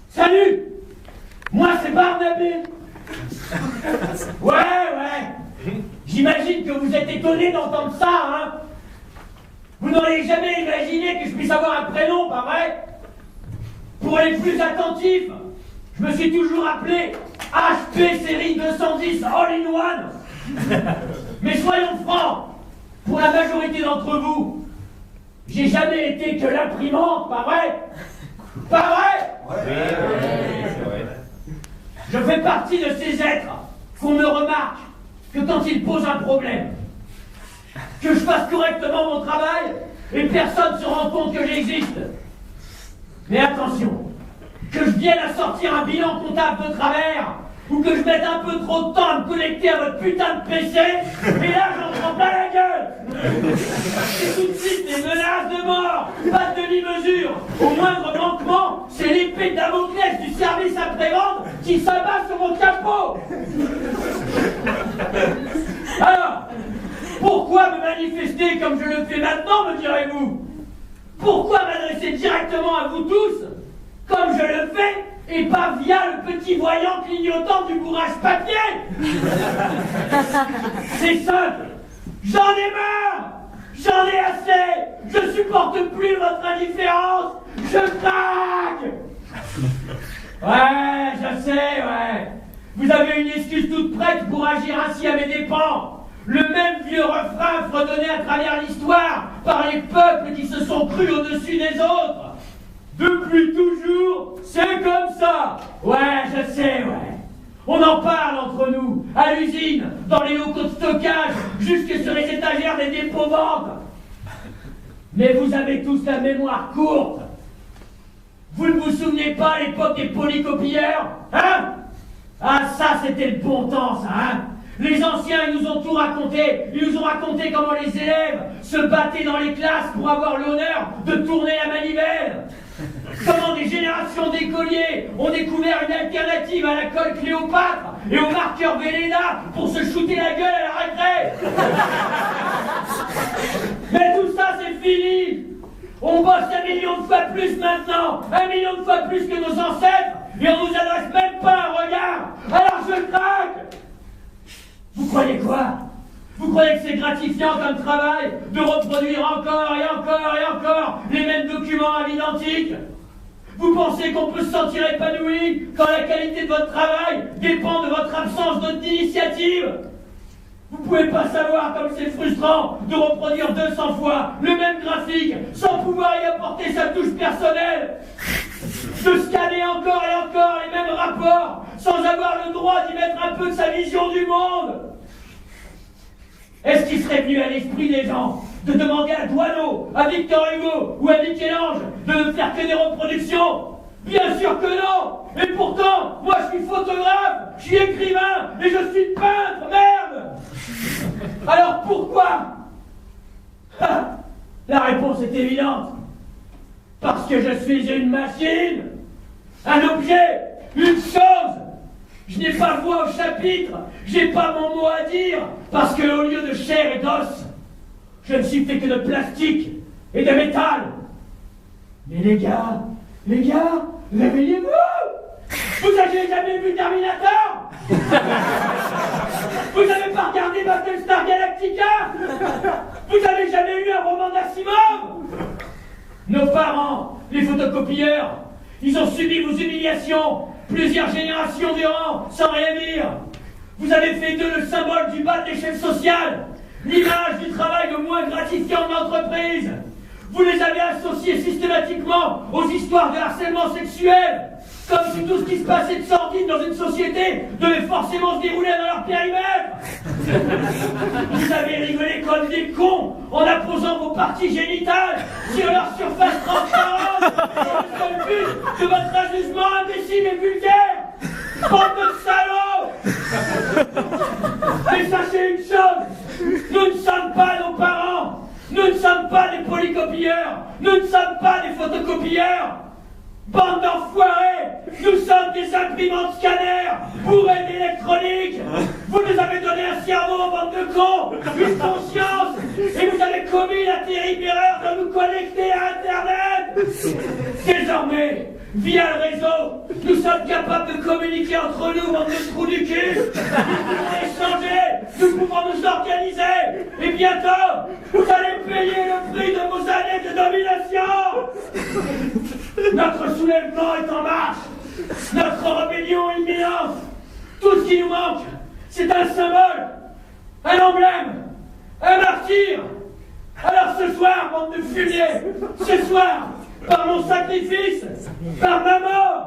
Salut! Moi, c'est Barnabé. Ouais. J'imagine que vous êtes étonné d'entendre ça, hein? Vous n'auriez jamais imaginé que je puisse avoir un prénom, pas vrai? Pour les plus attentifs, je me suis toujours appelé HP série 210 All-in-One. Mais soyons francs, pour la majorité d'entre vous, j'ai jamais été que l'imprimante, pas vrai? Pas vrai? Ouais. C'est vrai. Je fais partie de ces êtres qu'on ne remarque que quand ils posent un problème. Que je fasse correctement mon travail et personne ne se rend compte que j'existe. Mais attention, que je vienne à sortir un bilan comptable de travers ou que je mette un peu trop de temps à me connecter à votre putain de PC, et là j'en prends plein la gueule. C'est tout de suite des menaces de mort, pas de demi-mesure. Au moindre manquement, c'est l'épée de Damoclès du service après-vente qui s'abat sur mon capot. Alors, pourquoi me manifester comme je le fais maintenant, me direz-vous? Pourquoi m'adresser directement à vous tous, comme je le fais, et pas via le petit voyant clignotant du bourrage papier? C'est simple, j'en ai marre, j'en ai assez, je supporte plus votre indifférence, je craque. Ouais, je sais, ouais. Vous avez une excuse toute prête pour agir ainsi à mes dépens. Le même vieux refrain fredonné à travers l'histoire par les peuples qui se sont crus au-dessus des autres. Depuis toujours, c'est comme ça. Ouais, je sais, ouais. On en parle entre nous, à l'usine, dans les locaux de stockage, jusque sur les étagères des dépôts-ventes. Mais vous avez tous la mémoire courte. Vous ne vous souvenez pas à l'époque des polycopieurs, hein? Ah, ça, c'était le bon temps, ça, hein? Les anciens, ils nous ont tout raconté. Ils nous ont raconté comment les élèves se battaient dans les classes pour avoir l'honneur de tourner la manivelle. Comment des générations d'écoliers ont découvert une alternative à la colle Cléopâtre et au marqueur Véleda pour se shooter la gueule à la récré. Mais tout ça, c'est fini. On bosse 1 million de fois plus maintenant, 1 million de fois plus que nos ancêtres, et on nous adresse même pas un regard. Alors je craque. Vous croyez quoi? Vous croyez que c'est gratifiant comme travail de reproduire encore et encore et encore les mêmes documents à l'identique? Vous pensez qu'on peut se sentir épanoui quand la qualité de votre travail dépend de votre absence d'initiative? Vous pouvez pas savoir comme c'est frustrant de reproduire 200 fois le même graphique sans pouvoir y apporter sa touche personnelle, de scanner encore et encore les mêmes rapports sans avoir le droit d'y mettre un peu de sa vision du monde. Est-ce qu'il serait venu à l'esprit des gens de demander à Douaneau, à Victor Hugo ou à Michel-Ange de ne faire que des reproductions? Bien sûr que non. Et pourtant, moi je suis photographe, je suis écrivain et je suis peintre, merde. Alors pourquoi? La réponse est évidente. Parce que je suis une machine, un objet, une chose. Je n'ai pas voix au chapitre, j'ai pas mon mot à dire, parce que au lieu de chair et d'os, je ne suis fait que de plastique et de métal. Mais les gars, réveillez-vous! Vous n'avez jamais vu Terminator? Vous n'avez pas regardé Battlestar Galactica? Vous n'avez jamais eu un roman d'Asimov? Nos parents, les photocopieurs, ils ont subi vos humiliations plusieurs générations durant, sans rien dire. Vous avez fait d'eux le symbole du bas de l'échelle sociale, l'image du travail le moins gratifiant de l'entreprise. Vous les avez associés systématiquement aux histoires de harcèlement sexuel, comme si tout ce qui se passait de sordide dans une société devait forcément se dérouler dans leur périmètre. Vous avez rigolé comme des cons en apposant vos parties génitales sur leur surface transparente, dans le seul but de votre ajustement imbécile et vulgaire. Bande de salauds! Mais sachez une chose, nous ne sommes pas nos parents, nous ne sommes pas des polycopieurs, nous ne sommes pas des photocopieurs. Bande d'enfoirés, nous sommes des imprimantes scanners, bourrés d'électronique. Vous nous avez donné un cerveau, bande de cons, une conscience, et vous avez commis la terrible erreur de nous connecter à Internet. Désormais, via le réseau, nous sommes capables de communiquer entre nous, bande de trous du cul. Nous pouvons échanger, nous pouvons nous organiser. Et bientôt, vous allez payer le prix de vos années de domination. Notre soulèvement est en marche. Notre rébellion est imminente. Tout ce qui nous manque, c'est un symbole, un emblème, un martyr. Alors ce soir, bande de fumier, ce soir, par mon sacrifice, par ma mort,